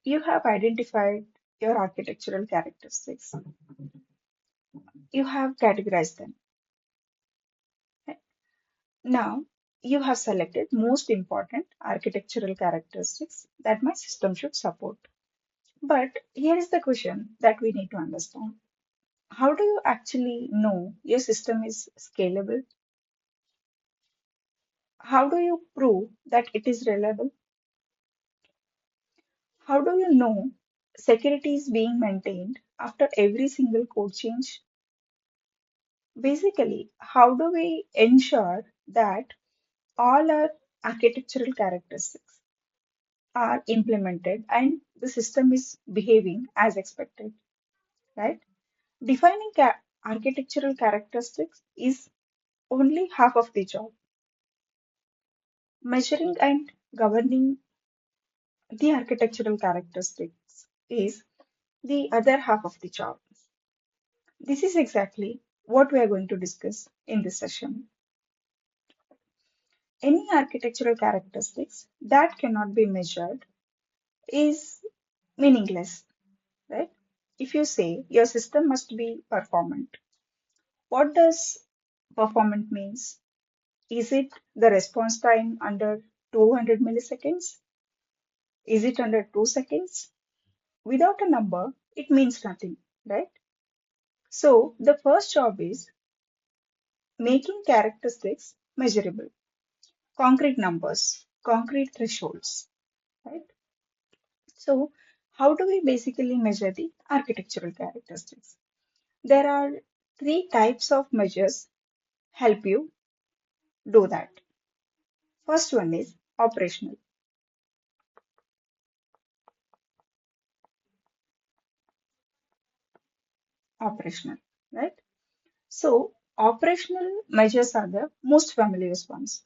You have identified your architectural characteristics. You have categorized them. Right? Now, you have selected most important architectural characteristics that my system should support. But here is the question that we need to understand. How do you actually know your system is scalable? How do you prove that it is reliable? How do you know security is being maintained after every single code change? Basically, how do we ensure that all our architectural characteristics are implemented and the system is behaving as expected, right? Defining architectural characteristics is only half of the job. Measuring and governing the architectural characteristics is the other half of the job. This is exactly what we are going to discuss in this session. Any architectural characteristics that cannot be measured is meaningless, right? If you say your system must be performant, what does performant means? Is it the response time under 200 milliseconds? Is it under 2 seconds? Without a number, it means nothing, right? So the first job is making characteristics measurable, concrete numbers, concrete thresholds, right? So how do we basically measure the architectural characteristics? There are three types of measures help you do that. First one is operational. Operational, right? So operational measures are the most familiar ones.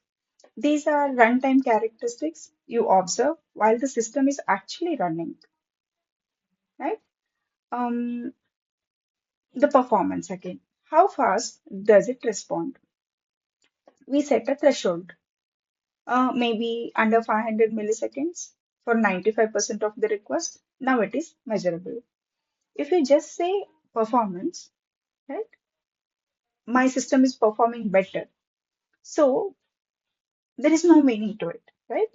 These are runtime characteristics you observe while the system is actually running, right? Um, the performance again. How fast does it respond? We set a threshold, maybe under 500 milliseconds for 95% of the request. Now it is measurable. If you just say performance, right, my system is performing better. So there is no meaning to it, right?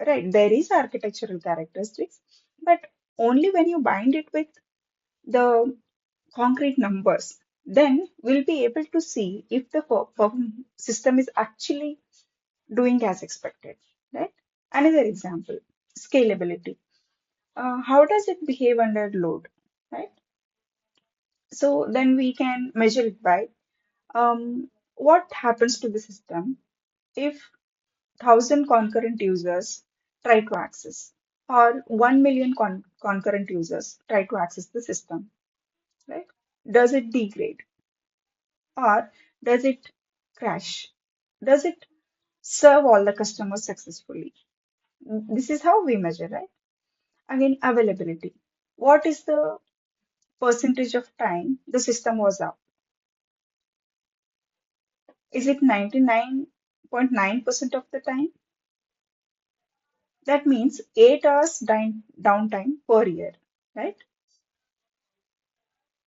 Right, there is architectural characteristics, but only when you bind it with the concrete numbers, then we'll be able to see if the system is actually doing as expected, right? Another example, scalability. How does it behave under load, right? So then we can measure it by what happens to the system if 1,000 concurrent users try to access, or 1 million concurrent users try to access the system, right? Does it degrade or does it crash? Does it serve all the customers successfully? This is how we measure, right? Again, availability. What is the percentage of time the system was up? Is it 99.9% of the time? That means 8 hours downtime per year, right?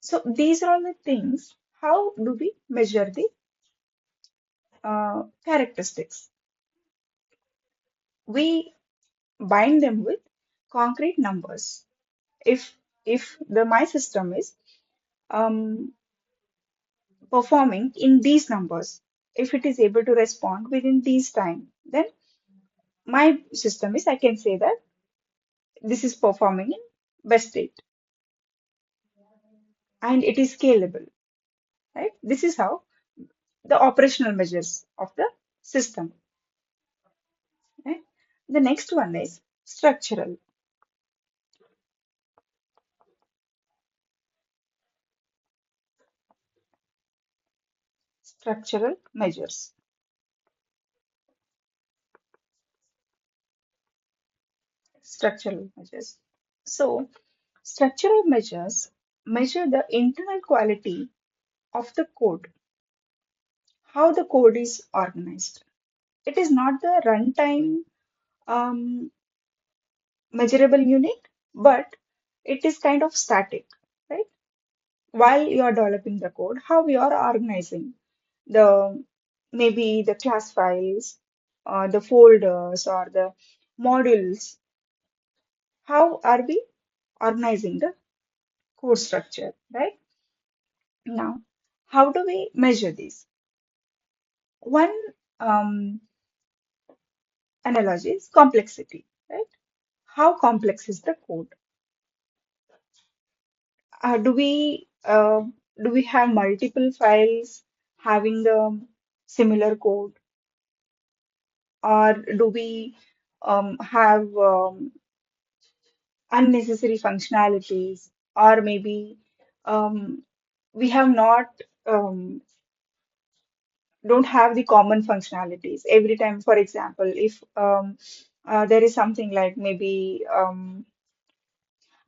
So these are all the things. How do we measure the characteristics? We bind them with concrete numbers. If the my system is um, performing in these numbers, if it is able to respond within these time, then my system is, I can say that this is performing in best state and it is scalable, right? This is how the operational measures of the system, right? The next one is structural. Structural measures. Structural measures. So, structural measures measure the internal quality of the code, how the code is organized. It is not the runtime measurable unit, but it is kind of static, right? While you are developing the code, how you are organizing the maybe the class files, the folders, or the modules. How are we organizing the code structure, right? Now, how do we measure this? One um, analogy is complexity, right? How complex is the code? Uh, do we uh, do we have multiple files having the similar code, or do we have unnecessary functionalities, or maybe um, we have not don't have the common functionalities every time. For example, if there is something like maybe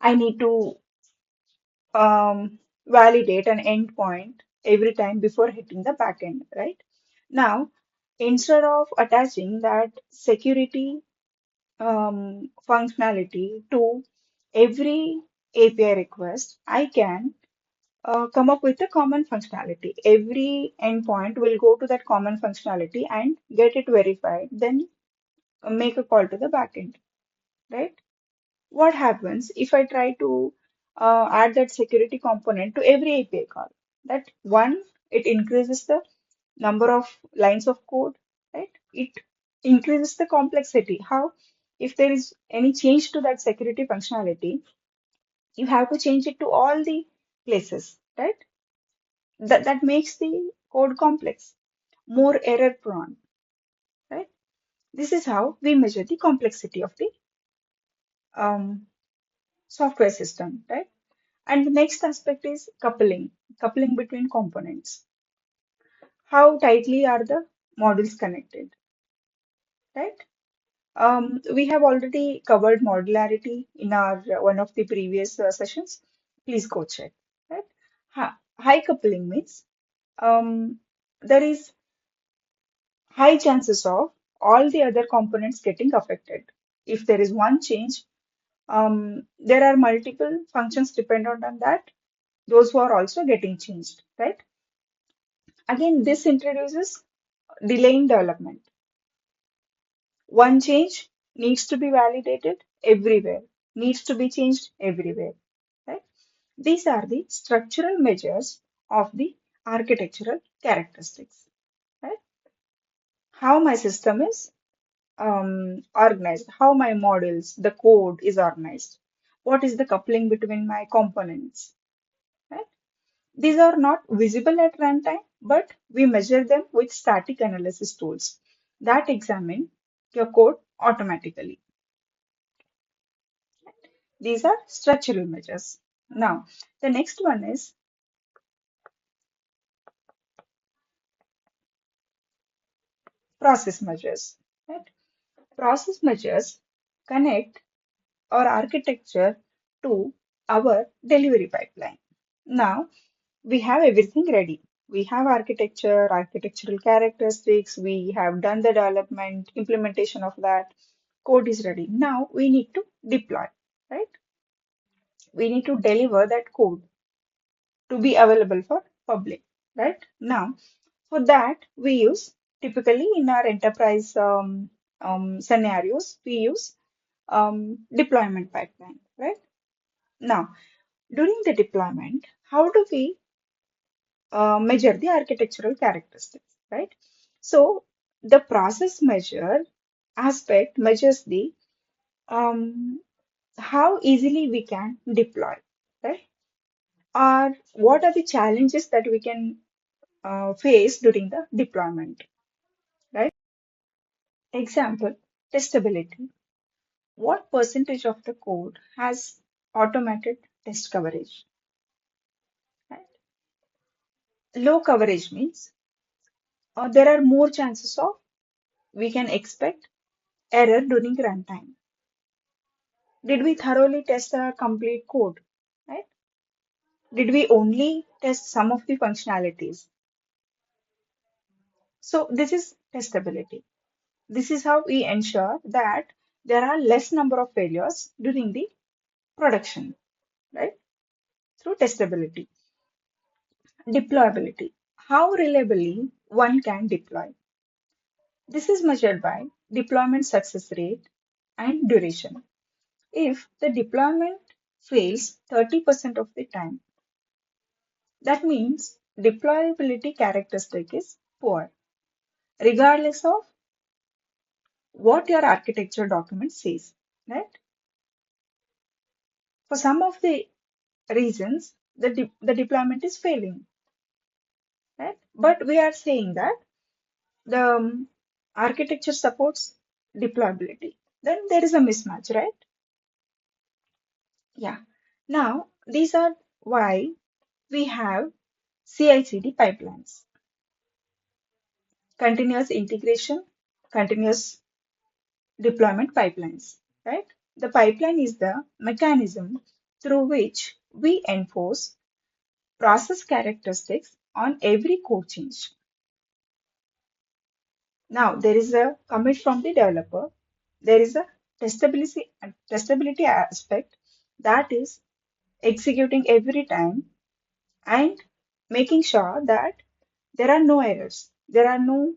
I need to validate an endpoint every time before hitting the backend, right? Now, instead of attaching that security functionality to every API request, I can come up with a common functionality. Every endpoint will go to that common functionality and get it verified, then make a call to the backend, right? What happens if I try to add that security component to every API call? That one, it increases the number of lines of code, right? It increases the complexity. How? If there is any change to that security functionality, you have to change it to all the places, right? That makes the code complex, more error prone, right? This is how we measure the complexity of the um, software system, right? And the next aspect is coupling between components. How tightly are the modules connected, right? We have already covered modularity in our one of the previous sessions. Please go check, right? High coupling means there is high chances of all the other components getting affected. If there is one change, there are multiple functions dependent on that, those who are also getting changed, right? Again, this introduces delay in development. One change needs to be validated everywhere, needs to be changed everywhere, right? These are the structural measures of the architectural characteristics, right? How my system is organized, how my models, the code is organized, what is the coupling between my components, right? These are not visible at runtime, but we measure them with static analysis tools that examine your code automatically. These are structural measures. Now, the next one is process measures. Right? Process measures connect our architecture to our delivery pipeline. Now, we have everything ready. We have architecture, architectural characteristics, we have done the development, implementation of that, code is ready. Now we need to deploy, right? We need to deliver that code to be available for public, right? Now, for that, we use typically in our enterprise scenarios, we use deployment pipeline, right? Now, during the deployment, how do we measure the architectural characteristics, right? So the process measure aspect measures the how easily we can deploy, right? Or what are the challenges that we can face during the deployment, right? Example, testability. What percentage of the code has automated test coverage, right? Low coverage means there are more chances of we can expect error during runtime. Did we thoroughly test the complete code, right? Did we only test some of the functionalities? So this is testability. This is how we ensure that there are less number of failures during the production, right? Through testability. Deployability. How reliably one can deploy. This is measured by deployment success rate and duration. If the deployment fails 30% of the time, that means deployability characteristic is poor, regardless of what your architecture document says, right? For some of the reasons, the deployment is failing, right? But we are saying that the architecture supports deployability. Then there is a mismatch, right? Yeah. Now, these are why we have CI/CD pipelines, continuous integration, continuous deployment pipelines, right? The pipeline is the mechanism through which we enforce process characteristics on every code change. Now, there is a commit from the developer. There is a testability aspect that is executing every time and making sure that there are no errors, there are no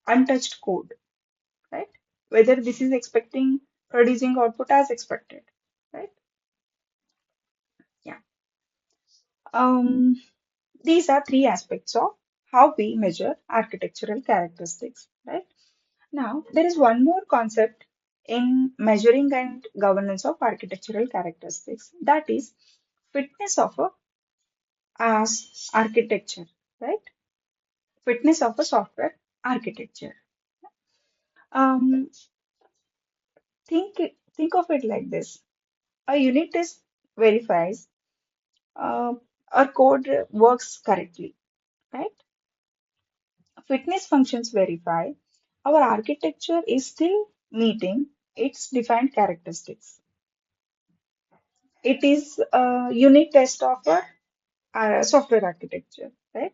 untouched code, right? Whether this is expecting producing output as expected, right? Yeah. Um, these are three aspects of how we measure architectural characteristics, right? Now, there is one more concept in measuring and governance of architectural characteristics, that is fitness of a as architecture, right? Fitness of a software architecture. Um, think think of it like this: a unit test verifies uh, our code works correctly, right? Fitness functions verify our architecture is still meeting its defined characteristics. It is a unit test of our software architecture, right?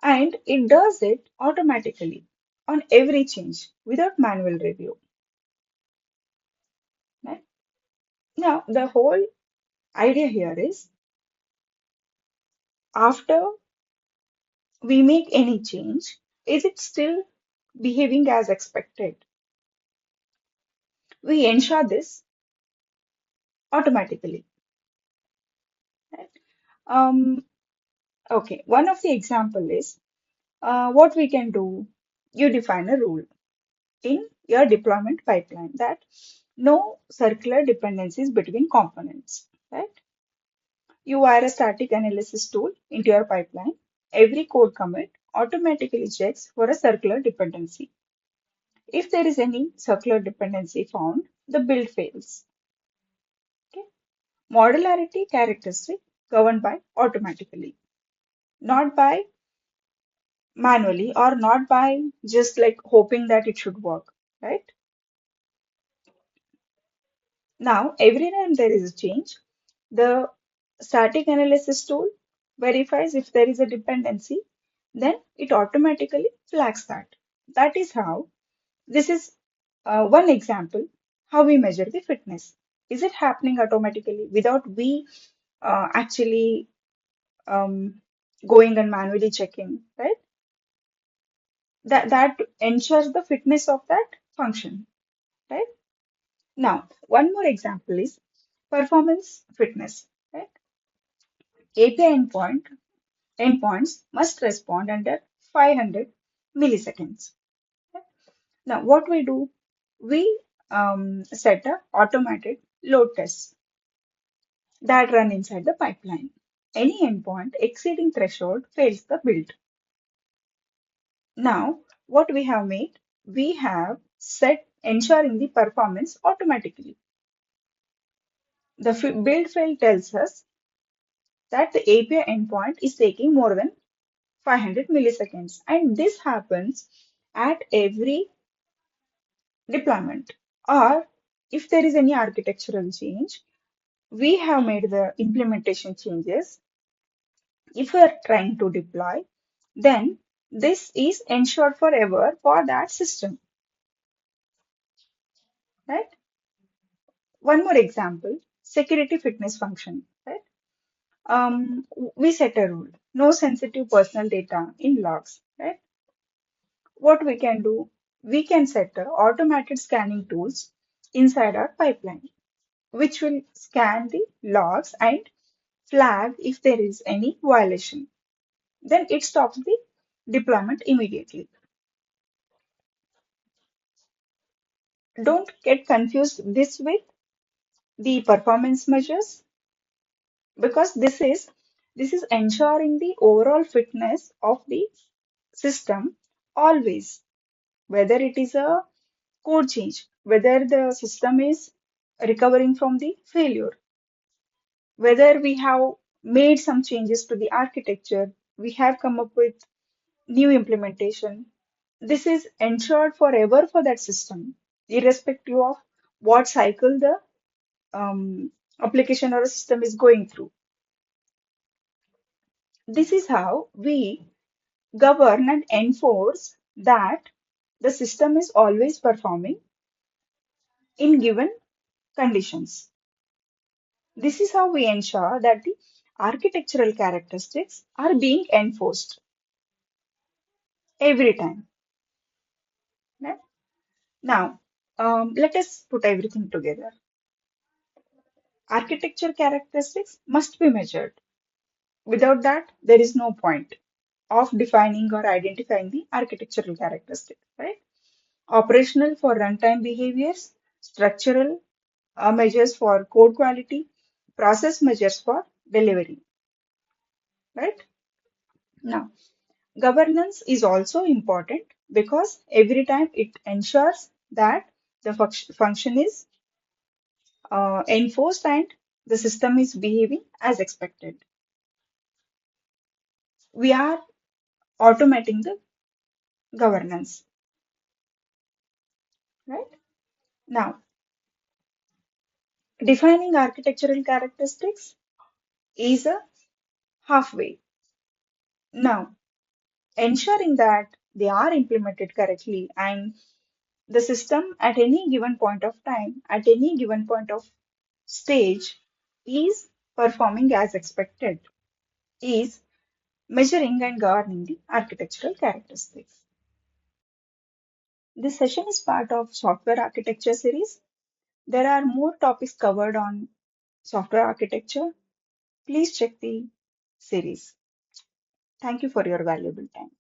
And it does it automatically on every change without manual review, right? Now, the whole idea here is after we make any change, is it still behaving as expected? We ensure this automatically, right? Um, okay, one of the example is what we can do. You define a rule in your deployment pipeline that no circular dependencies between components, right? You wire a static analysis tool into your pipeline. Every code commit automatically checks for a circular dependency. If there is any circular dependency found, the build fails. Okay? Modularity characteristic governed by automatically, not by manually or not by just like hoping that it should work, right? Now, every time there is a change, the static analysis tool verifies if there is a dependency, then it automatically flags that. That is how, this is one example how we measure the fitness. Is it happening automatically without we actually going and manually checking, right? That ensures the fitness of that function, right? Now, one more example is performance fitness, right? API endpoints must respond under 500 milliseconds. Right? Now, what we do, we set a automated load tests that run inside the pipeline. Any endpoint exceeding threshold fails the build. Now, what we have made, we have set ensuring the performance automatically. The build fail tells us that the API endpoint is taking more than 500 milliseconds, and this happens at every deployment. Or if there is any architectural change, we have made the implementation changes. If we are trying to deploy, then this is ensured forever for that system. right? One more example, security fitness function, right? We set a rule, no sensitive personal data in logs, right? What we can do, we can set automated scanning tools inside our pipeline, which will scan the logs and flag if there is any violation. Then it stops the deployment immediately. Don't get confused this with the performance measures because this is ensuring the overall fitness of the system always, whether it is a code change, whether the system is recovering from the failure, whether we have made some changes to the architecture, we have come up with new implementation. This is ensured forever for that system, irrespective of what cycle the application or a system is going through. This is how we govern and enforce that the system is always performing in given conditions. This is how we ensure that the architectural characteristics are being enforced every time. Right? Now, let us put everything together. Architecture characteristics must be measured. Without that, there is no point of defining or identifying the architectural characteristics, right? Operational for runtime behaviors, structural measures for code quality, process measures for delivery, right? Now, governance is also important because every time it ensures that the function is enforced and the system is behaving as expected. We are automating the governance, right? Now, defining architectural characteristics is a halfway. Now, ensuring that they are implemented correctly and the system at any given point of time, at any given point of stage, is performing as expected, is measuring and governing the architectural characteristics. This session is part of software architecture series. There are more topics covered on software architecture. Please check the series. Thank you for your valuable time.